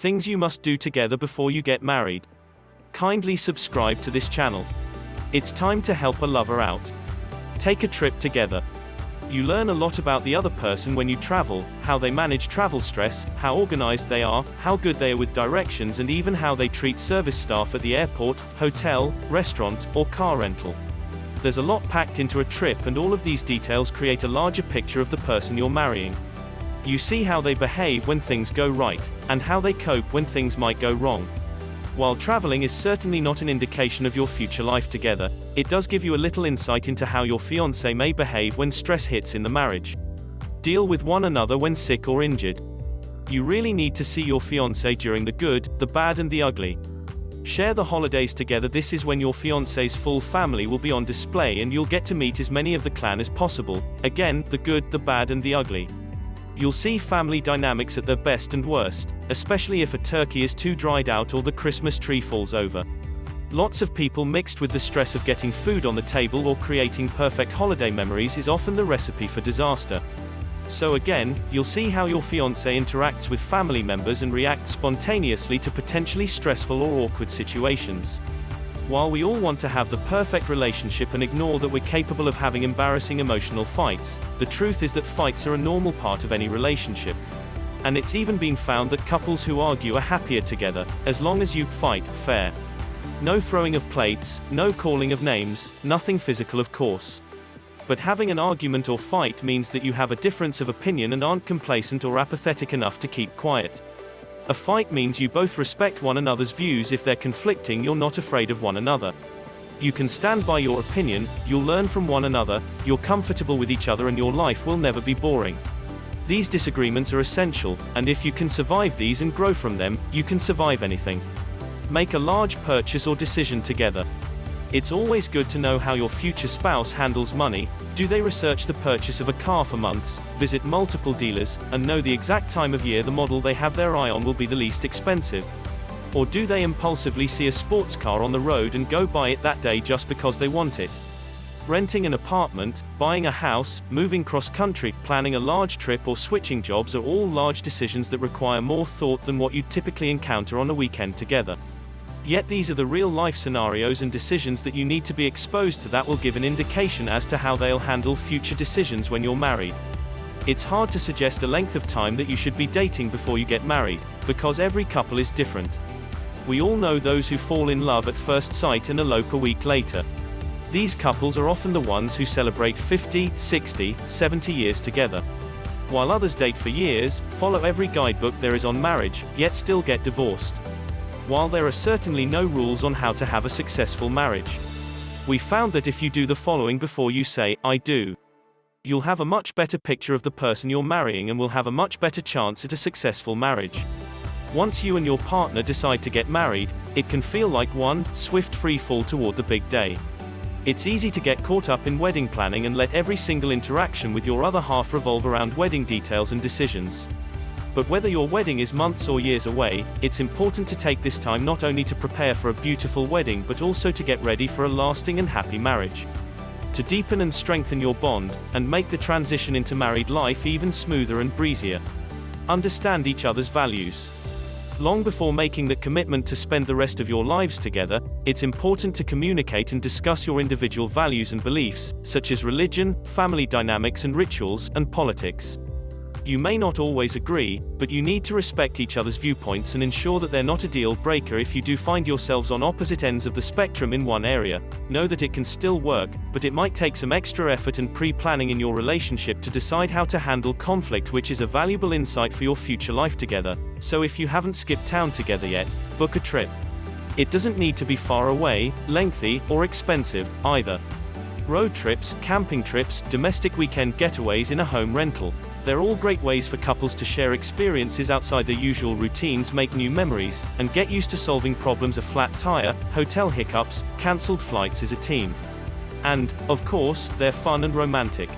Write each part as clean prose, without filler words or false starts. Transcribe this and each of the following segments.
Things you must do together before you get married. Kindly subscribe to this channel. It's time to help a lover out. Take a trip together. You learn a lot about the other person when you travel, how they manage travel stress, how organized they are, how good they are with directions, and even how they treat service staff at the airport, hotel, restaurant, or car rental. There's a lot packed into a trip, and all of these details create a larger picture of the person you're marrying. You see how they behave when things go right, and how they cope when things might go wrong. While traveling is certainly not an indication of your future life together, it does give you a little insight into how your fiancé may behave when stress hits in the marriage. Deal with one another when sick or injured. You really need to see your fiancé during the good, the bad, and the ugly. Share the holidays together. This is when your fiancé's full family will be on display, and you'll get to meet as many of the clan as possible. Again, the good, the bad, and the ugly. You'll see family dynamics at their best and worst, especially if a turkey is too dried out or the Christmas tree falls over. Lots of people mixed with the stress of getting food on the table or creating perfect holiday memories is often the recipe for disaster. So again, you'll see how your fiancé interacts with family members and reacts spontaneously to potentially stressful or awkward situations. While we all want to have the perfect relationship and ignore that we're capable of having embarrassing emotional fights, the truth is that fights are a normal part of any relationship. And it's even been found that couples who argue are happier together, as long as you fight fair. No throwing of plates, no calling of names, nothing physical of course. But having an argument or fight means that you have a difference of opinion and aren't complacent or apathetic enough to keep quiet. A fight means you both respect one another's views. If they're conflicting, you're not afraid of one another. You can stand by your opinion, you'll learn from one another, you're comfortable with each other, and your life will never be boring. These disagreements are essential, and if you can survive these and grow from them, you can survive anything. Make a large purchase or decision together. It's always good to know how your future spouse handles money. Do they research the purchase of a car for months, visit multiple dealers, and know the exact time of year the model they have their eye on will be the least expensive? Or do they impulsively see a sports car on the road and go buy it that day just because they want it? Renting an apartment, buying a house, moving cross-country, planning a large trip, or switching jobs are all large decisions that require more thought than what you'd typically encounter on a weekend together. Yet these are the real-life scenarios and decisions that you need to be exposed to that will give an indication as to how they'll handle future decisions when you're married. It's hard to suggest a length of time that you should be dating before you get married, because every couple is different. We all know those who fall in love at first sight and elope a week later. These couples are often the ones who celebrate 50, 60, 70 years together. While others date for years, follow every guidebook there is on marriage, yet still get divorced. While there are certainly no rules on how to have a successful marriage, we found that if you do the following before you say, "I do," you'll have a much better picture of the person you're marrying and will have a much better chance at a successful marriage. Once you and your partner decide to get married, it can feel like one swift free fall toward the big day. It's easy to get caught up in wedding planning and let every single interaction with your other half revolve around wedding details and decisions. But whether your wedding is months or years away, it's important to take this time not only to prepare for a beautiful wedding but also to get ready for a lasting and happy marriage. To deepen and strengthen your bond, and make the transition into married life even smoother and breezier. Understand each other's values. Long before making the commitment to spend the rest of your lives together, it's important to communicate and discuss your individual values and beliefs, such as religion, family dynamics and rituals, and politics. You may not always agree, but you need to respect each other's viewpoints and ensure that they're not a deal breaker. If you do find yourselves on opposite ends of the spectrum in one area, know that it can still work, but it might take some extra effort and pre-planning in your relationship to decide how to handle conflict, which is a valuable insight for your future life together. So if you haven't skipped town together yet, book a trip. It doesn't need to be far away, lengthy, or expensive, either. Road trips, camping trips, domestic weekend getaways in a home rental. They're all great ways for couples to share experiences outside their usual routines, make new memories, and get used to solving problems: a flat tire, hotel hiccups, cancelled flights as a team. And, of course, they're fun and romantic.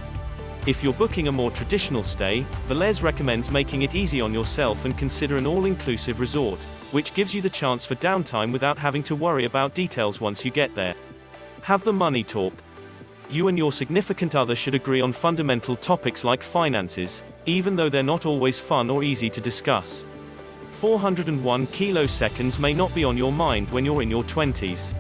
If you're booking a more traditional stay, Velez recommends making it easy on yourself and consider an all-inclusive resort, which gives you the chance for downtime without having to worry about details once you get there. Have the money talk. You and your significant other should agree on fundamental topics like finances, even though they're not always fun or easy to discuss. 401 kiloseconds may not be on your mind when you're in your 20s.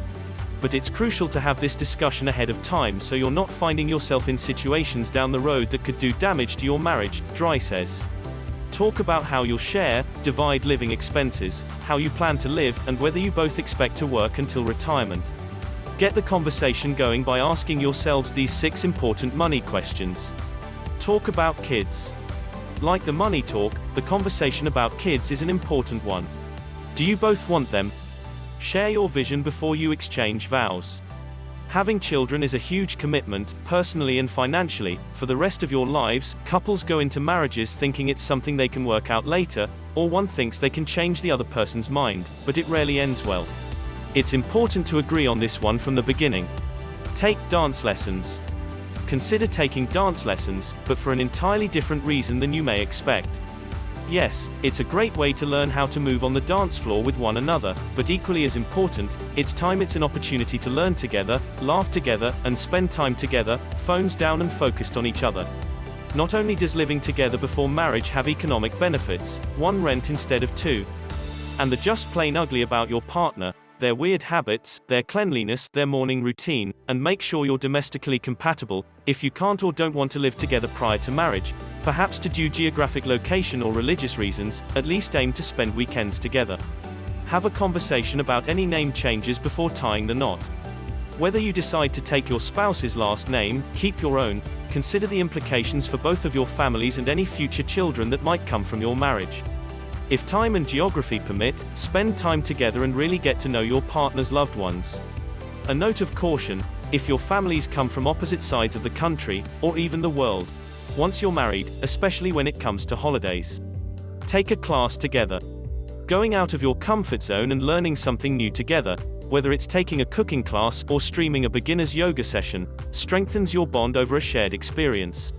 But it's crucial to have this discussion ahead of time so you're not finding yourself in situations down the road that could do damage to your marriage, Dry says. Talk about how you'll share, divide living expenses, how you plan to live, and whether you both expect to work until retirement. Get the conversation going by asking yourselves these 6 important money questions. Talk about kids. Like the money talk, the conversation about kids is an important one. Do you both want them? Share your vision before you exchange vows. Having children is a huge commitment, personally and financially. For the rest of your lives, couples go into marriages thinking it's something they can work out later, or one thinks they can change the other person's mind, but it rarely ends well. It's important to agree on this one from the beginning. Take dance lessons. Consider taking dance lessons, but for an entirely different reason than you may expect. Yes, it's a great way to learn how to move on the dance floor with one another, but equally as important, it's an opportunity to learn together, laugh together, and spend time together, phones down and focused on each other. Not only does living together before marriage have economic benefits, 1 rent instead of 2. And the just plain ugly about your partner, their weird habits, their cleanliness, their morning routine, and make sure you're domestically compatible. If you can't or don't want to live together prior to marriage, perhaps due to geographic location or religious reasons, at least aim to spend weekends together. Have a conversation about any name changes before tying the knot. Whether you decide to take your spouse's last name, keep your own, consider the implications for both of your families and any future children that might come from your marriage. If time and geography permit, spend time together and really get to know your partner's loved ones. A note of caution: if your families come from opposite sides of the country, or even the world, once you're married, especially when it comes to holidays. Take a class together. Going out of your comfort zone and learning something new together, whether it's taking a cooking class or streaming a beginner's yoga session, strengthens your bond over a shared experience.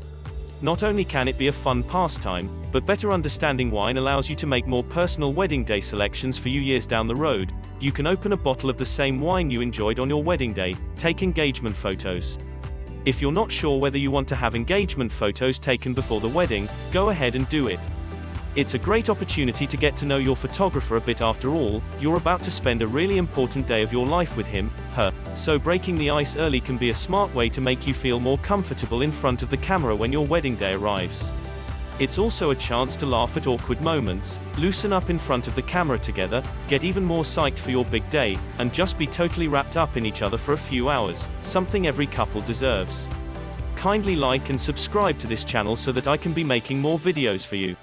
Not only can it be a fun pastime, but better understanding wine allows you to make more personal wedding day selections for you years down the road. You can open a bottle of the same wine you enjoyed on your wedding day, take engagement photos. If you're not sure whether you want to have engagement photos taken before the wedding, go ahead and do it. It's a great opportunity to get to know your photographer a bit. After all, you're about to spend a really important day of your life with him, her, so breaking the ice early can be a smart way to make you feel more comfortable in front of the camera when your wedding day arrives. It's also a chance to laugh at awkward moments, loosen up in front of the camera together, get even more psyched for your big day, and just be totally wrapped up in each other for a few hours, something every couple deserves. Kindly like and subscribe to this channel so that I can be making more videos for you.